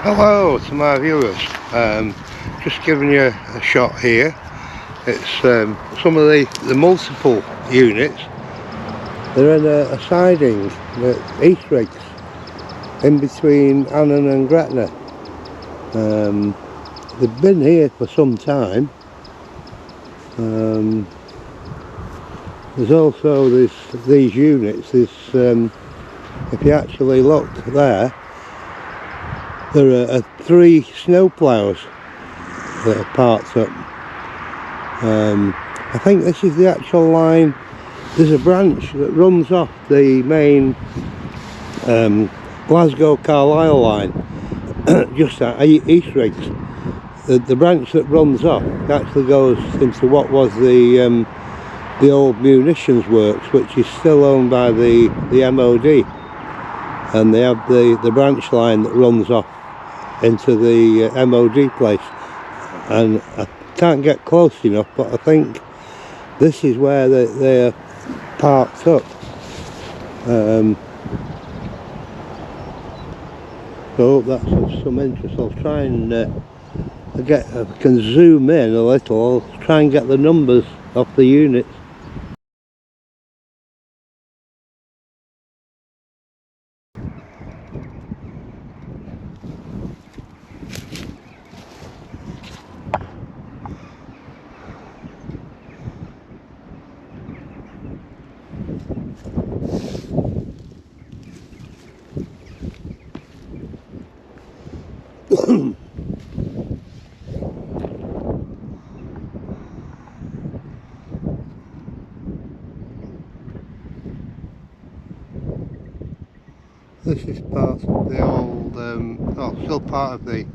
Hello to my viewers, just giving you a shot here. It's some of the multiple units. They're in a siding at Eastriggs, in between Annan and Gretna. They've been here for some time. There's also these units. If you actually look there, there are 3 snow ploughs that are parked up. I think this is the actual line. There's a branch that runs off the main Glasgow Carlisle line just at Eastriggs. The branch that runs off actually goes into what was the old munitions works, which is still owned by the MOD, and they have the branch line that runs off into the MOD place. And I can't get close enough, but I think this is where they're parked up. So that's of some interest. I'll try and I can zoom in a little. I'll try and get the numbers off the units. This is part of the old, still part of the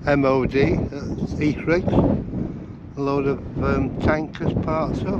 MOD at Eastriggs. A load of tankers parked up.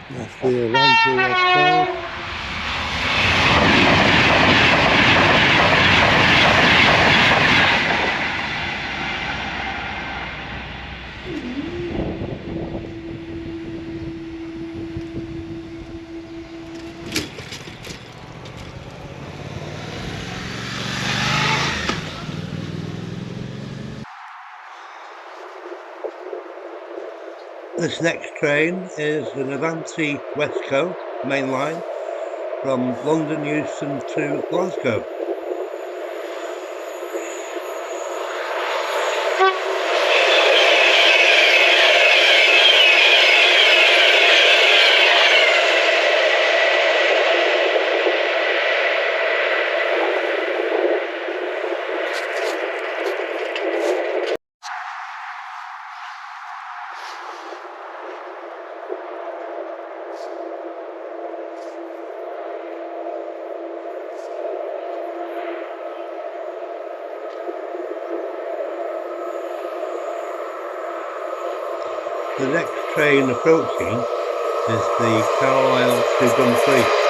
That's the Westcoast. This next train is an Avanti Westcoast mainline from London Euston to Glasgow. The next train approaching is the Carlisle to Dumfries.